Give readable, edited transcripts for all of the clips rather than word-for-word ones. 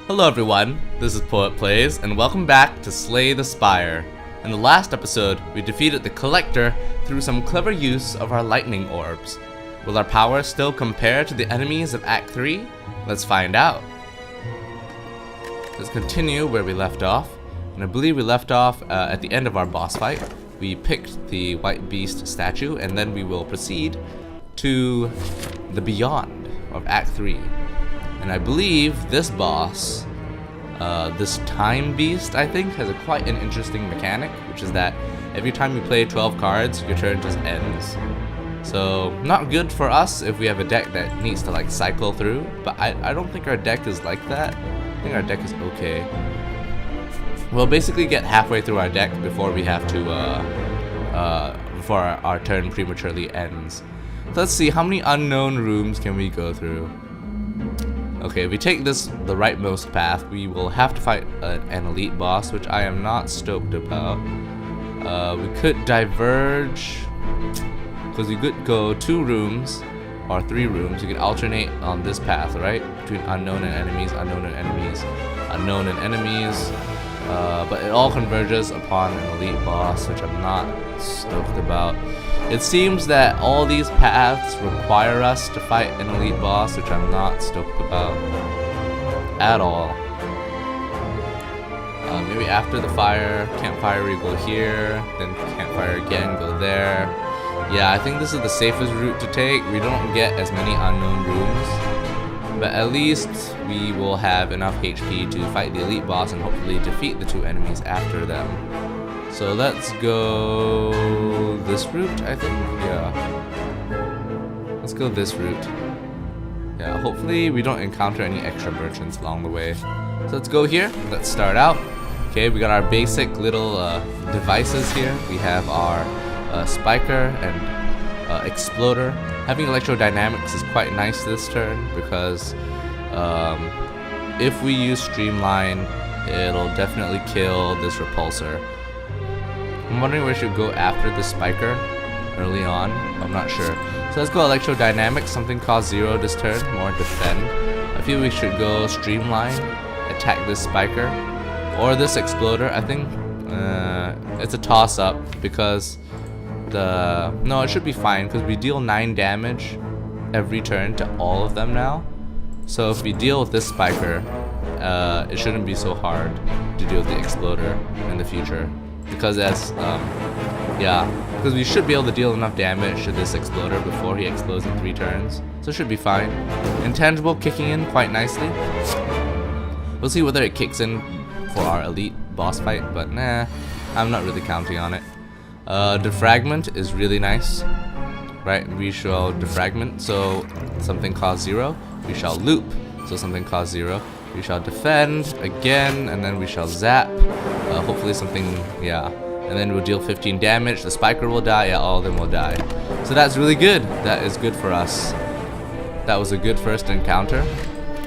Hello everyone, this is Poet Plays, and welcome back to Slay the Spire. In the last episode, we defeated the Collector through some clever use of our lightning orbs. Will our power still compare to the enemies of Act 3? Let's find out. Let's continue where we left off, and I believe we left off at the end of our boss fight. We picked the White Beast statue, and then we will proceed to the Beyond of Act 3. And I believe this boss, this Time Beast, I think, has quite an interesting mechanic, which is that every time you play 12 cards, your turn just ends. So, not good for us if we have a deck that needs to like cycle through, but I don't think our deck is like that. I think our deck is okay. We'll basically get halfway through our deck before we have to, before our turn prematurely ends. So let's see, how many unknown rooms can we go through? Okay, if we take the rightmost path, we will have to fight an elite boss, which I am not stoked about. We could diverge, because we could go 2 rooms, or 3 rooms. We could alternate on this path, right? Between unknown and enemies, unknown and enemies, unknown and enemies. But it all converges upon an elite boss, which I'm not stoked about. It seems that all these paths require us to fight an elite boss, which I'm not stoked about at all. Maybe after the campfire we go here, then campfire again, go there. Yeah, I think this is the safest route to take. We don't get as many unknown rooms, but at least we will have enough HP to fight the elite boss and hopefully defeat the 2 enemies after them. So let's go this route, I think. Yeah. Let's go this route. Yeah, hopefully we don't encounter any extra merchants along the way. So let's go here. Let's start out. Okay, we got our basic little devices here. We have our spiker and exploder. Having electrodynamics is quite nice this turn because if we use streamline, it'll definitely kill this repulsor. I'm wondering where we should go after the spiker early on. I'm not sure. So let's go electrodynamics. Something costs 0 this turn, more defend. I feel we should go streamline, attack this spiker, or this exploder. I think it's a toss up because no, it should be fine because we deal 9 damage every turn to all of them now. So if we deal with this spiker, it shouldn't be so hard to deal with the exploder in the future. Because because we should be able to deal enough damage to this exploder before he explodes in 3 turns. So it should be fine. Intangible kicking in quite nicely. We'll see whether it kicks in for our elite boss fight, but nah, I'm not really counting on it. Defragment is really nice. Right, we shall defragment, so something costs 0. We shall loop, so something costs 0. We shall defend again, and then we shall zap. Hopefully something, yeah. And then we'll deal 15 damage. The spiker will die. Yeah, all of them will die. So that's really good. That is good for us. That was a good first encounter.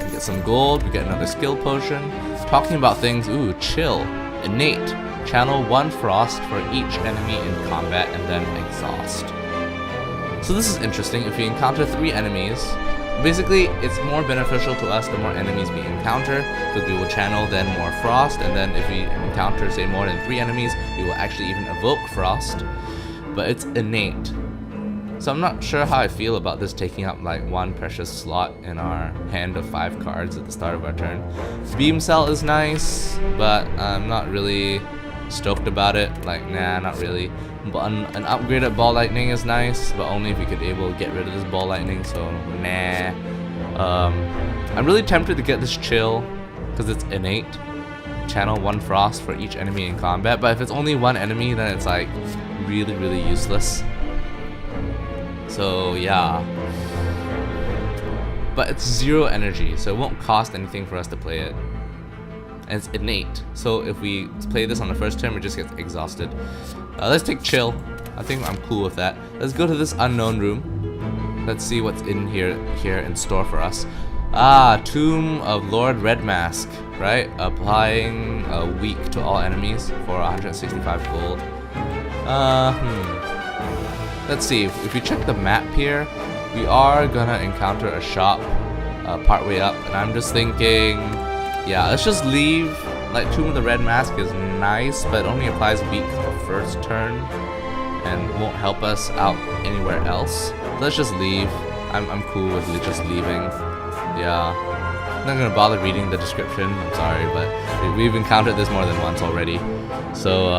We get some gold. We get another skill potion. Talking about things. Ooh, chill. Innate. Channel 1 frost for each enemy in combat, and then exhaust. So this is interesting. If we encounter 3 enemies, basically, it's more beneficial to us the more enemies we encounter, because we will channel then more frost, and then if we encounter, say, more than 3 enemies, we will actually even evoke frost. But it's innate. So I'm not sure how I feel about this taking up like 1 precious slot in our hand of 5 cards at the start of our turn. Beam Cell is nice, but I'm not really stoked about it. Like, nah, not really. But an upgraded ball lightning is nice, but only if we could able to get rid of this ball lightning, so nah. I'm really tempted to get this chill because it's innate. Channel 1 frost for each enemy in combat, but if it's only 1 enemy, then it's like really, really useless. So yeah. But it's 0 energy, so it won't cost anything for us to play it. And it's innate, so if we play this on the first turn, it just gets exhausted. Let's take chill. I think I'm cool with that. Let's go to this unknown room. Let's see what's in here in store for us. Ah, Tomb of Lord Red Mask, right? Applying a weak to all enemies for 165 gold. Let's see. If we check the map here, we are gonna encounter a shop partway up, and I'm just thinking Yeah, let's just leave. Like, Tomb of the Red Mask is nice, but only applies weak the first turn and won't help us out anywhere else. Let's just leave. I'm cool with just leaving. Yeah. I'm not gonna bother reading the description. I'm sorry, but we've encountered this more than once already. So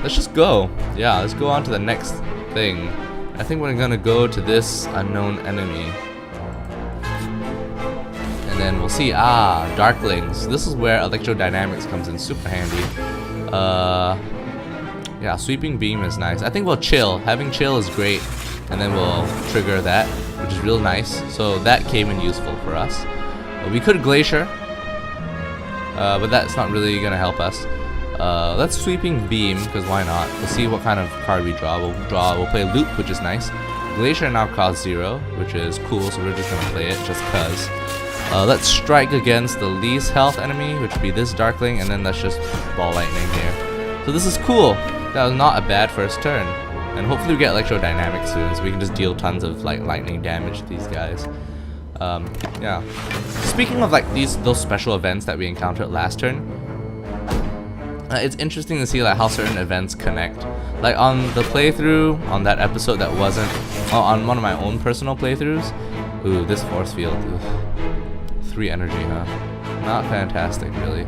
let's just go. Yeah, let's go on to the next thing. I think we're gonna go to this unknown enemy. And then we'll see. Ah, Darklings. This is where electrodynamics comes in super handy. Yeah, sweeping beam is nice. I think we'll chill. Having chill is great. And then we'll trigger that, which is real nice. So that came in useful for us. We could Glacier, but that's not really gonna help us. Let's sweeping beam, because why not? We'll see what kind of card we draw. We'll play Loop, which is nice. Glacier now costs 0, which is cool, so we're just gonna play it just cause. Let's strike against the least health enemy, which would be this Darkling, and then let's just ball lightning here. So this is cool. That was not a bad first turn. And hopefully we get electrodynamics soon, so we can just deal tons of like lightning damage to these guys. Yeah. Speaking of like those special events that we encountered last turn, it's interesting to see like how certain events connect. Like on the playthrough, on that episode that wasn't, on one of my own personal playthroughs. Ooh, this force field. Ooh. 3 energy, huh? Not fantastic, really.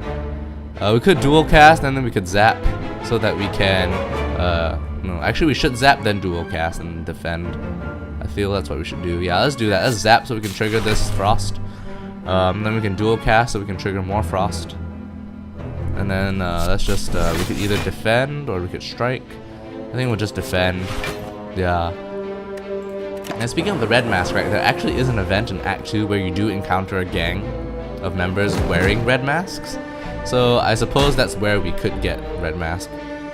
We could dual cast and then we could zap so that we can. No, actually we should zap then dual cast and defend. I feel that's what we should do. Yeah, let's do that. Let's zap so we can trigger this frost. Then we can dual cast so we can trigger more frost. And then let's just we could either defend or we could strike. I think we'll just defend. Yeah. And speaking of the red mask, right, there actually is an event in Act 2 where you do encounter a gang of members wearing red masks. So I suppose that's where we could get red mask.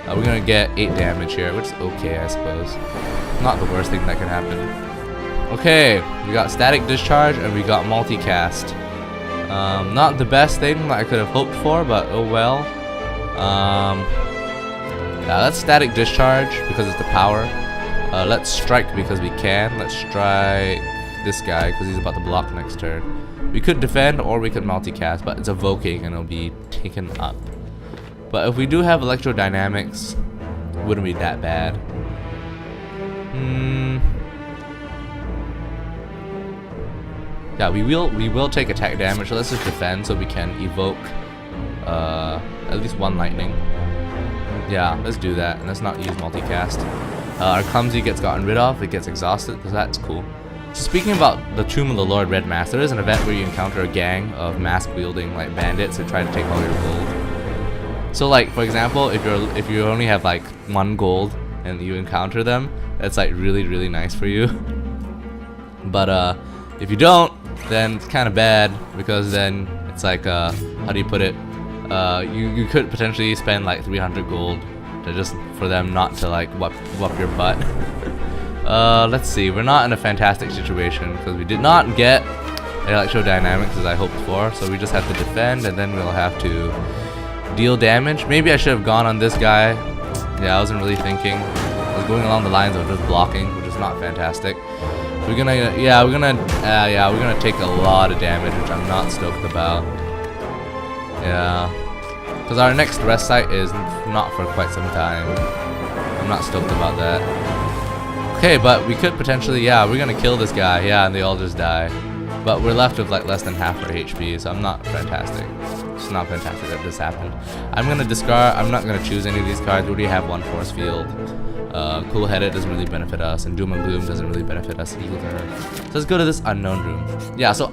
We're gonna get 8 damage here, which is okay, I suppose. Not the worst thing that could happen. Okay, we got static discharge and we got multicast. Not the best thing that I could have hoped for, but oh well. Yeah, let's static discharge because it's the power. Let's strike because we can. Let's strike this guy because he's about to block next turn. We could defend or we could multicast, but it's evoking and it'll be taken up. But if we do have electrodynamics, it wouldn't be that bad. Yeah, we will take attack damage, so let's just defend so we can evoke at least 1 lightning. Yeah, let's do that, and let's not use multicast. Our clumsy gets gotten rid of, it gets exhausted, so that's cool. So speaking about the Tomb of the Lord Red Mask, there is an event where you encounter a gang of mask-wielding like bandits who try to take all your gold. So like, for example, if you only have like 1 gold and you encounter them, that's like really nice for you. But if you don't, then it's kind of bad, because then it's like how do you put it? You could potentially spend like 300 gold to just for them not to like whoop your butt. Let's see, we're not in a fantastic situation because we did not get electrodynamics as I hoped for, so we just have to defend and then we'll have to deal damage. Maybe I should have gone on this guy. Yeah, I wasn't really thinking. I was going along the lines of just blocking, which is not fantastic. We're gonna take a lot of damage, which I'm not stoked about. Yeah, because our next rest site is not for quite some time. I'm not stoked about that. Okay, but we could potentially, yeah, we're gonna kill this guy, yeah, and they all just die. But we're left with like less than half our HP, so I'm not fantastic. It's not fantastic that this happened. I'm gonna discard. I'm not gonna choose any of these cards. We already have 1 force field. Cool-headed doesn't really benefit us, and Doom and Gloom doesn't really benefit us either. So let's go to this unknown room. Yeah, so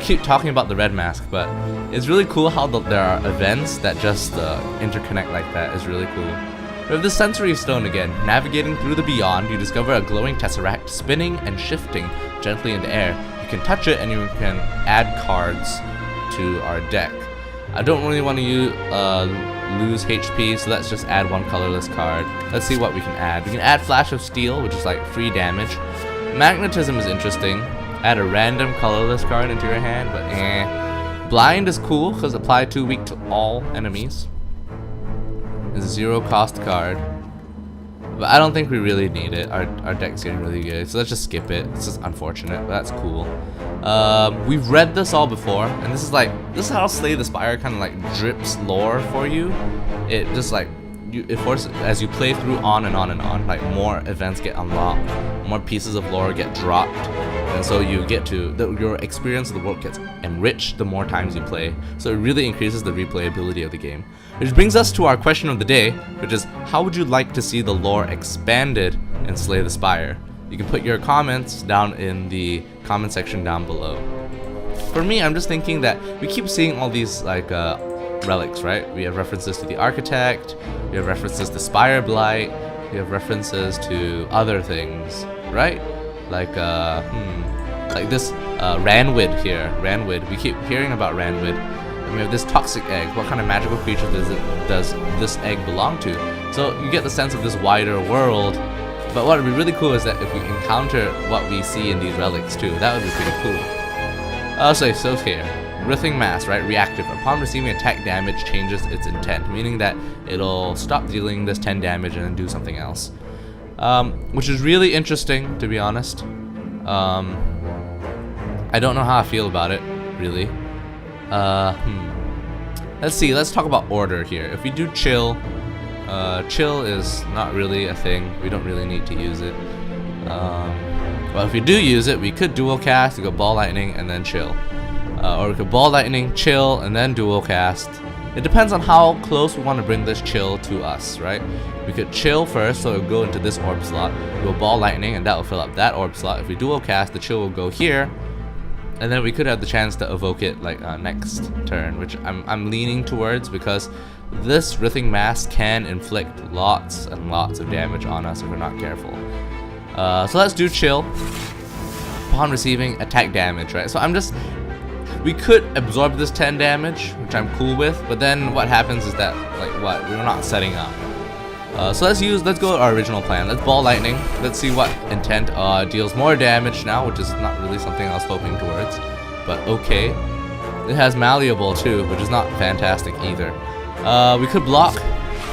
keep talking about the red mask, but it's really cool how there are events that just interconnect like that. Is really cool. We have the sensory stone again. Navigating through the beyond, you discover a glowing tesseract spinning and shifting gently in the air. You can touch it and you can add cards to our deck. I don't really want to lose HP, so let's just add 1 colorless card. Let's see what we can add. We can add Flash of Steel, which is like free damage. Magnetism is interesting. Add a random colorless card into your hand, but eh. Blind is cool because apply 2 weak to all enemies. It's a 0 cost card. But I don't think we really need it. Our deck's getting really good, so let's just skip it. It's just unfortunate, but that's cool. We've read this all before, and this is how Slay the Spire kind of like drips lore for you. It just like it forces, as you play through on and on and on, like more events get unlocked, more pieces of lore get dropped, and so you get to your experience of the world gets enriched the more times you play. So it really increases the replayability of the game. Which brings us to our question of the day, which is, how would you like to see the lore expanded in Slay the Spire? You can put your comments down in the comment section down below. For me, I'm just thinking that we keep seeing all these like relics, right? We have references to the Architect, we have references to Spire Blight, we have references to other things, right? Like this Ranwid here. Ranwid. We keep hearing about Ranwid. And we have this toxic egg. What kind of magical creature does this egg belong to? So you get the sense of this wider world. But what would be really cool is that if we encounter what we see in these relics too, that would be pretty cool. So here, Writhing Mass, right? Reactive. Upon receiving attack damage, changes its intent, meaning that it'll stop dealing this 10 damage and then do something else. Which is really interesting, to be honest. I don't know how I feel about it, really. Let's see, let's talk about order here. If we do chill, chill is not really a thing. We don't really need to use it. Well, if we do use it, we could dual cast, we go ball lightning, and then chill. Or we could ball lightning, chill, and then dual cast. It depends on how close we want to bring this chill to us, right? We could chill first, so it'll go into this orb slot. We'll ball lightning, and that will fill up that orb slot. If we dual cast, the chill will go here. And then we could have the chance to evoke it like next turn, which I'm leaning towards because this Writhing Mass can inflict lots and lots of damage on us if we're not careful. So let's do chill upon receiving attack damage, right? So we could absorb this 10 damage, which I'm cool with, but then what happens is that we're not setting up. So let's go with our original plan. Let's ball lightning. Let's see what intent deals more damage now, which is not really something I was hoping towards, but okay. It has malleable too, which is not fantastic either. We could block.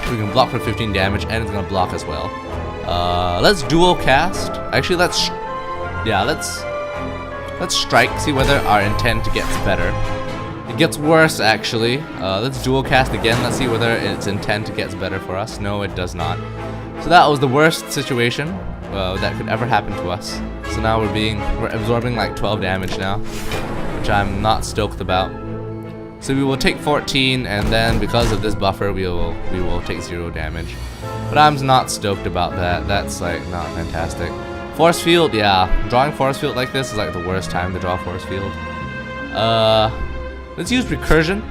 We can block for 15 damage, and it's gonna block as well. Let's dual cast. Actually, let's strike. See whether our intent gets better. It gets worse, actually. Let's dual cast again. Let's see whether its intent gets better for us. No, it does not. So that was the worst situation that could ever happen to us. So now we're absorbing like 12 damage now, which I'm not stoked about. So we will take 14, and then because of this buffer, we will take 0 damage. But I'm not stoked about that. That's like not fantastic. Force field, yeah. Drawing force field like this is like the worst time to draw force field. Let's use recursion.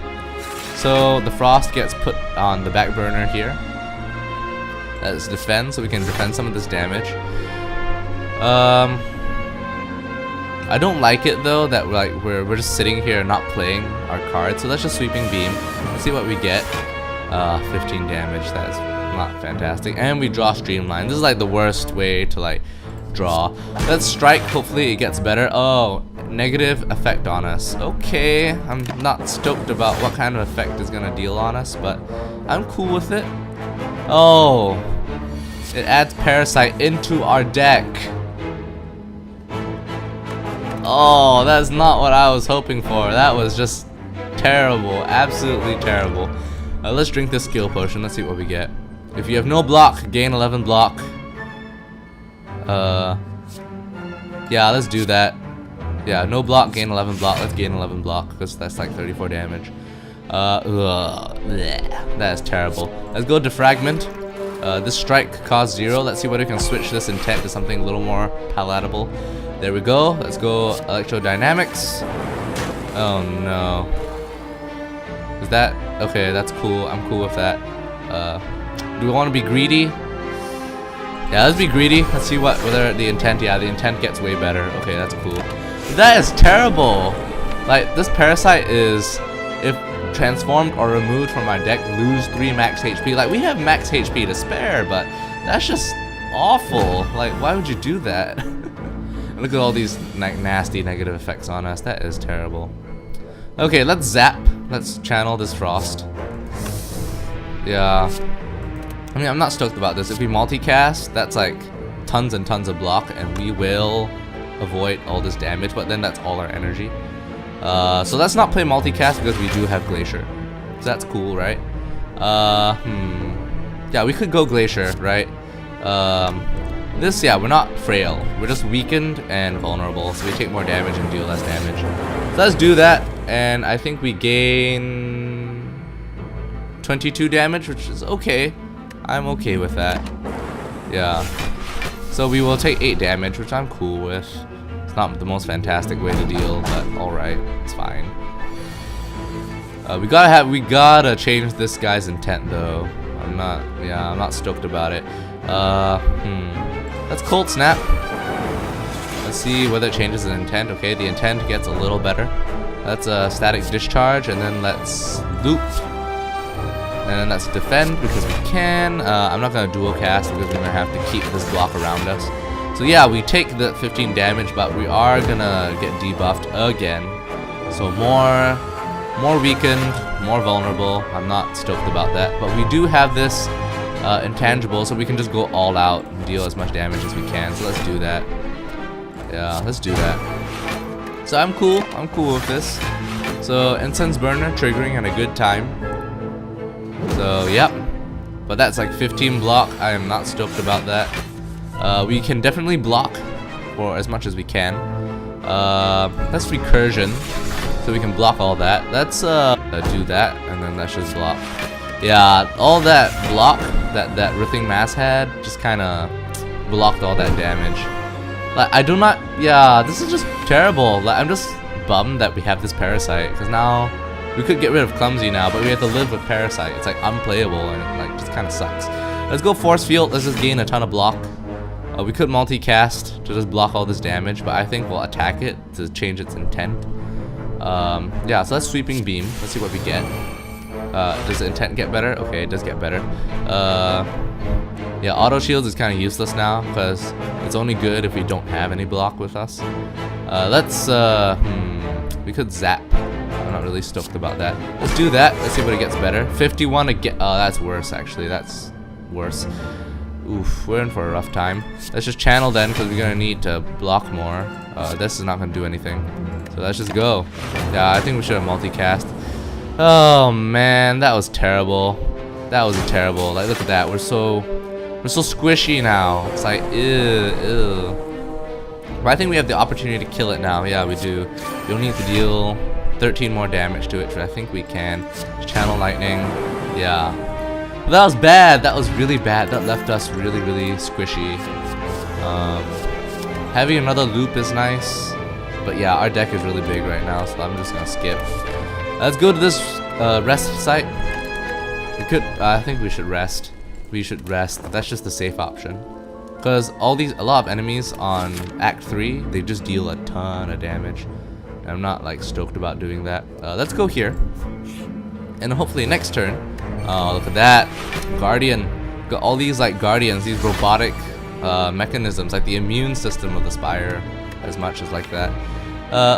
So the frost gets put on the back burner here. Let's defend, so we can defend some of this damage. I don't like it though that we're just sitting here not playing our cards. So let's just sweeping beam. Let's see what we get. 15 damage. That's not fantastic. And we draw streamline. This is like the worst way to like draw. Let's strike. Hopefully it gets better. Oh, negative effect on us. Okay, I'm not stoked about what kind of effect it's gonna deal on us, but I'm cool with it. Oh, it adds Parasite into our deck. Oh, that's not what I was hoping for. That was just terrible, absolutely terrible. Let's drink this skill potion. Let's see what we get. If you have no block, gain 11 block. Yeah, let's do that. Yeah, no block, gain 11 block. Let's gain 11 block because that's like 34 damage. That is terrible. Let's go defragment. This strike costs 0. Let's see whether we can switch this intent to something a little more palatable. There we go. Let's go electrodynamics. Oh no. Is that okay? That's cool. I'm cool with that. Do we want to be greedy? Yeah, let's be greedy. Let's see whether the intent. Yeah, the intent gets way better. Okay, that's cool. That is terrible. Like this parasite is, if transformed or removed from my deck, lose 3 max HP. Like we have max HP to spare, but that's just awful. Like why would you do that? Look at all these like nasty negative effects on us. That is terrible. Okay, let's zap. Let's channel this frost. Yeah. I mean, I'm not stoked about this. If we multicast, that's like tons and tons of block, and we will avoid all this damage, but then that's all our energy. So let's not play multicast because we do have Glacier. So that's cool, right? Yeah, we could go Glacier, right? Yeah, we're not frail. We're just weakened and vulnerable, so we take more damage and deal less damage. So let's do that, and I think we gain 22 damage, which is okay. I'm okay with that. Yeah. So we will take 8 damage, which I'm cool with. It's not the most fantastic way to deal, but alright, it's fine. We gotta change this guy's intent though. I'm not stoked about it. Let's cold snap. Let's see whether it changes the intent. Okay, the intent gets a little better. Let's static discharge, and then let's loop. And then let's defend because we can. I'm not gonna dual cast because we're gonna have to keep this block around us. So yeah, we take the 15 damage, but we are gonna get debuffed again. So more weakened, more vulnerable. I'm not stoked about that, but we do have this intangible, so we can just go all out and deal as much damage as we can. So let's do that. Yeah, let's do that. So I'm cool with this. So Incense Burner triggering at a good time. So yep, but that's like 15 block. I am not stoked about that. We can definitely block for as much as we can. Let's recursion, so we can block all that. Let's do that, and then let's just block. Yeah, all that block that Writhing Mass had just kind of blocked all that damage. Like I do not. Yeah, this is just terrible. Like I'm just bummed that we have this Parasite, because now we could get rid of Clumsy now, but we have to live with Parasite. It's like unplayable, and it like just kind of sucks. Let's go Force Field. Let's just gain a ton of block. We could multicast to just block all this damage, but I think we'll attack it to change its intent. Yeah, so let's Sweeping Beam. Let's see what we get. Does the intent get better? Okay, it does get better. Yeah, Auto Shields is kind of useless now because it's only good if we don't have any block with us. We could Zap. I'm not really stoked about that. Let's do that. Let's see what it gets better. 51 again. Oh, that's worse actually. That's worse. Oof, we're in for a rough time. Let's just channel then, because we're gonna need to block more. This is not gonna do anything. So let's just go. Yeah, I think we should have multicast. Oh man, that was terrible. That was terrible. Like, look at that. We're so squishy now. It's like ew. But I think we have the opportunity to kill it now. Yeah, we do. You'll need to deal 13 more damage to it, which I think we can. Channel Lightning. Yeah. But that was bad. That was really bad. That left us really squishy. Having another loop is nice. But yeah, our deck is really big right now, so I'm just gonna skip. Let's go to this rest site. We could. I think we should rest. We should rest. That's just the safe option. Because a lot of enemies on Act 3, they just deal a ton of damage. I'm not like stoked about doing that. Let's go here. And hopefully next turn. Oh, look at that. Guardian. Got all these like guardians, these robotic mechanisms, like the immune system of the Spire, as much as like that.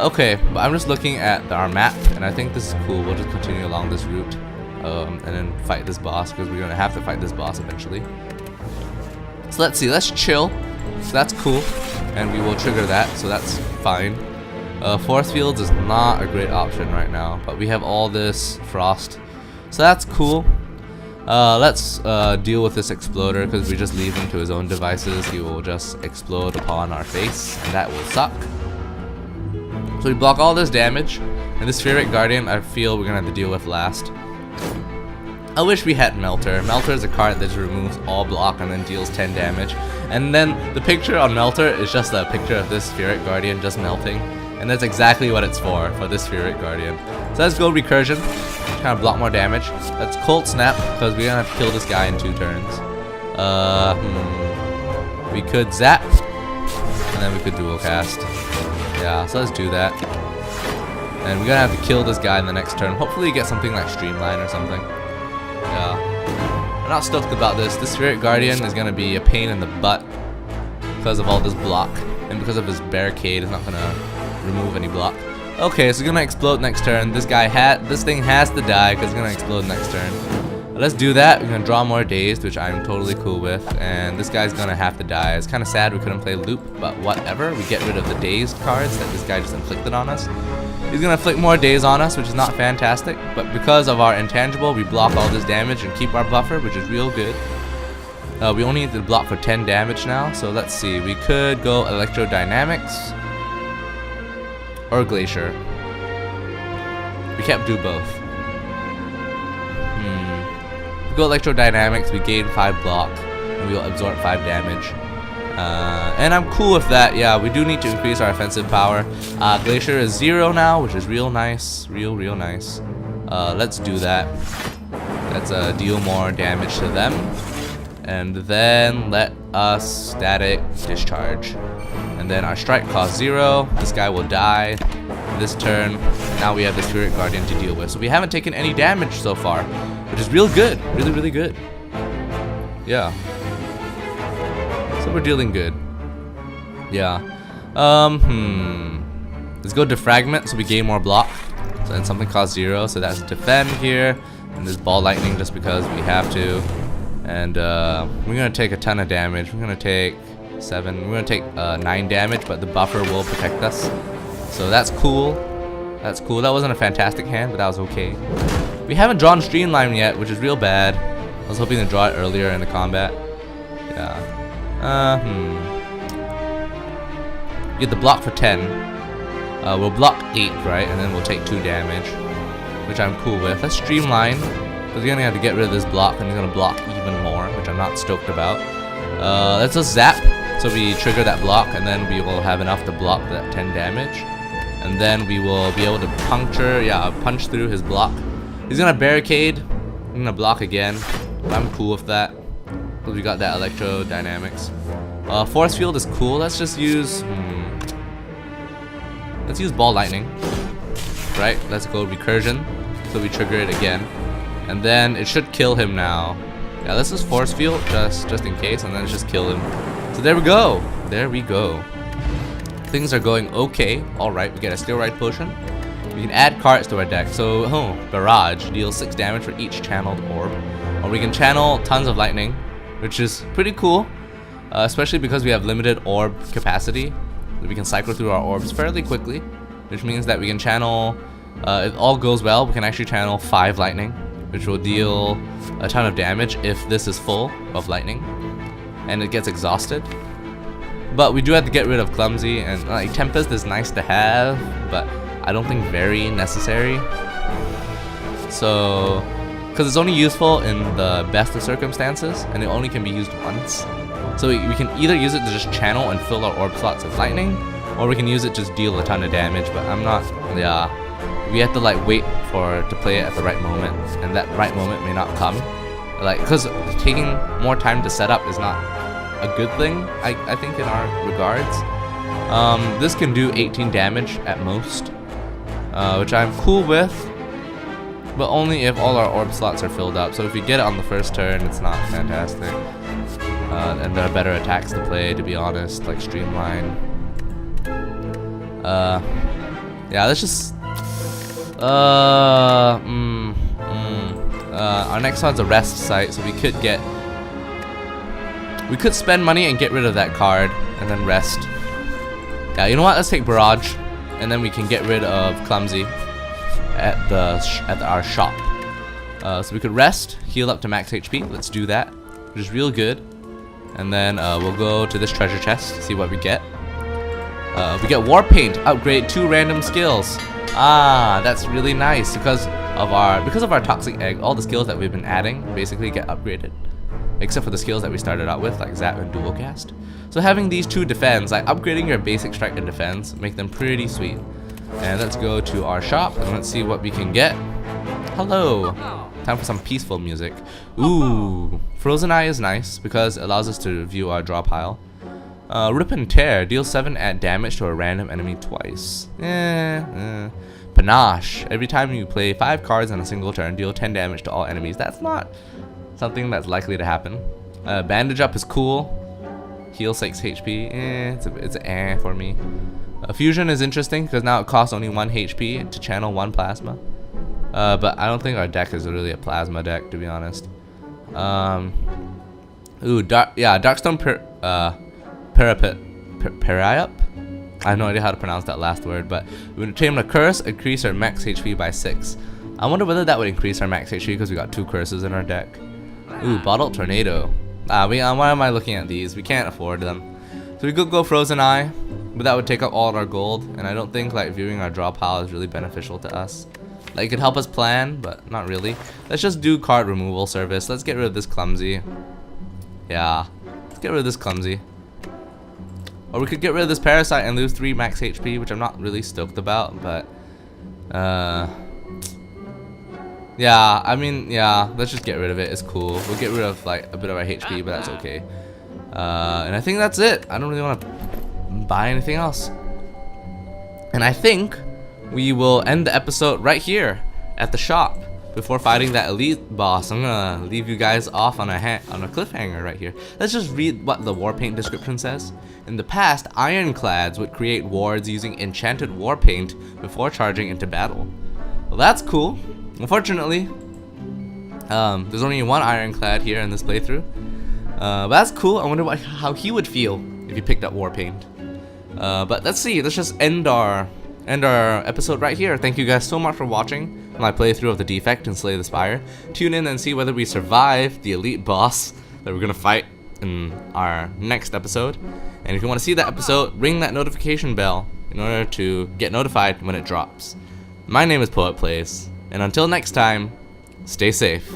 Okay, but I'm just looking at our map, and I think this is cool. We'll just continue along this route, and then fight this boss, because we're gonna have to fight this boss eventually. So let's see, let's chill. So that's cool, and we will trigger that, so that's fine. Force Fields is not a great option right now, but we have all this Frost, so that's cool. Let's deal with this Exploder, because we just leave him to his own devices. He will just explode upon our face, and that will suck. So we block all this damage, and this Spheric Guardian I feel we're gonna have to deal with last. I wish we had Melter. Melter is a card that just removes all block and then deals 10 damage. And then the picture on Melter is just a picture of this Spheric Guardian just melting. And that's exactly what it's for this Spheric Guardian. So let's go Recursion, kind of block more damage. Let's Cold Snap, because we're gonna have to kill this guy in 2 turns. We could Zap, and then we could Dual Cast. Yeah, so let's do that. And we're gonna have to kill this guy in the next turn. Hopefully get something like Streamline or something. Yeah. I'm not stoked about this. This Spheric Guardian is gonna be a pain in the butt because of all this block. And because of his barricade, it's not gonna remove any block. Okay, so it's gonna explode next turn. This thing has to die because it's gonna explode next turn. Let's do that. We're gonna draw more dazed, which I'm totally cool with, and this guy's gonna have to die. It's kind of sad we couldn't play loop, but whatever. We get rid of the dazed cards that this guy just inflicted on us. He's gonna inflict more daze on us, which is not fantastic, but because of our intangible, we block all this damage and keep our buffer, which is real good. We only need to block for 10 damage now, so let's see. We could go electrodynamics or glacier. We can't do both. We go electrodynamics, we gain 5 block, and we'll absorb 5 damage. And I'm cool with that. Yeah, we do need to increase our offensive power. Glacier is 0 now, which is real nice. Real nice. Let's do that. Let's deal more damage to them. And then let us static discharge. And then our strike costs 0. This guy will die this turn. Now we have the Spirit Guardian to deal with. So we haven't taken any damage so far, which is real good. Really good. Yeah. So we're dealing good. Yeah. Let's go defragment so we gain more block. So then something costs 0. So that's defend here. And this ball lightning just because we have to. And we're gonna take a ton of damage. We're gonna take 7. We're gonna take 9 damage, but the buffer will protect us. So that's cool. That's cool. That wasn't a fantastic hand, but that was okay. We haven't drawn Streamline yet, which is real bad. I was hoping to draw it earlier in the combat. Yeah. Get the block for 10. We'll block 8, right? And then we'll take 2 damage, which I'm cool with. Let's Streamline. Because we're gonna have to get rid of this block, and he's gonna block even more, which I'm not stoked about. Let's just zap, so we trigger that block, and then we will have enough to block that 10 damage. And then we will be able to punch through his block. He's gonna barricade. I'm gonna block again. I'm cool with that, because we got that electrodynamics. Force field is cool. Let's just use. Let's use ball lightning. Right. Let's go recursion, so we trigger it again. And then it should kill him now. Yeah, let's just force field just in case, and then just kill him. So there we go. There we go. Things are going okay. Alright, we get a Steel Ride potion. We can add cards to our deck. So, Barrage deals 6 damage for each channeled orb. Or we can channel tons of lightning, which is pretty cool. Especially because we have limited orb capacity. We can cycle through our orbs fairly quickly, which means that we can channel, if all goes well, we can actually channel 5 lightning, which will deal a ton of damage if this is full of lightning and it gets exhausted. But we do have to get rid of Clumsy, and like Tempest is nice to have, but I don't think very necessary. So, because it's only useful in the best of circumstances, and it only can be used once. So we can either use it to just channel and fill our orb slots with lightning, or we can use it to just deal a ton of damage, but I'm not, we have to like wait to play it at the right moment, and that right moment may not come. Like, because taking more time to set up is not a good thing, I think, in our regards. This can do 18 damage at most, which I'm cool with, but only if all our orb slots are filled up. So if we get it on the first turn, it's not fantastic. And there are better attacks to play, to be honest, like Streamline. Yeah, let's just our next one's a rest site, so we could spend money and get rid of that card and then rest. Yeah, you know what? Let's take Barrage, and then we can get rid of Clumsy at our shop. So we could rest, heal up to max HP. Let's do that, which is real good. And then we'll go to this treasure chest, see what we get. We get War Paint, upgrade 2 random skills. That's really nice because of our Toxic Egg. All the skills that we've been adding basically get upgraded, except for the skills that we started out with, like Zap and Dual Cast. So having these 2 defense, like upgrading your basic strike and defense, make them pretty sweet. And let's go to our shop and let's see what we can get. Hello. Time for some peaceful music. Ooh, Frozen Eye is nice because it allows us to view our draw pile. Rip and Tear deals 7 add damage to a random enemy twice. Panache. Every time you play 5 cards in a single turn, deal 10 damage to all enemies. That's not something that's likely to happen. Bandage Up is cool. Heal 6 HP. It's a for me. Fusion is interesting because now it costs only 1 HP to channel 1 plasma. But I don't think our deck is really a plasma deck, to be honest. Darkstone Parapet. Periop? I have no idea how to pronounce that last word, but we would tame a curse, increase our max HP by 6. I wonder whether that would increase our max HP because we got 2 curses in our deck. Ooh, Bottled Tornado. Why am I looking at these? We can't afford them. So we could go Frozen Eye, but that would take up all of our gold, and I don't think like viewing our draw pile is really beneficial to us. Like, it could help us plan, but not really. Let's just do card removal service. Let's get rid of this Clumsy. Yeah, let's get rid of this Clumsy. Or we could get rid of this Parasite and lose 3 max HP, which I'm not really stoked about, but yeah, I mean, yeah, let's just get rid of it. It's cool. We'll get rid of like a bit of our HP, but that's okay. And I think that's it. I don't really want to buy anything else. And I think we will end the episode right here at the shop before fighting that elite boss. I'm gonna leave you guys off on a cliffhanger right here. Let's just read what the Warpaint description says. In the past, ironclads would create wards using enchanted warpaint before charging into battle. Well, that's cool. Unfortunately, there's only one ironclad here in this playthrough. But that's cool. I wonder how he would feel if he picked up warpaint. But let's see. Let's just end our episode right here. Thank you guys so much for watching my playthrough of the Defect and Slay the Spire. Tune in and see whether we survive the elite boss that we're gonna fight in our next episode. And if you want to see that episode, ring that notification bell in order to get notified when it drops. My name is Poet Plays, and until next time, stay safe.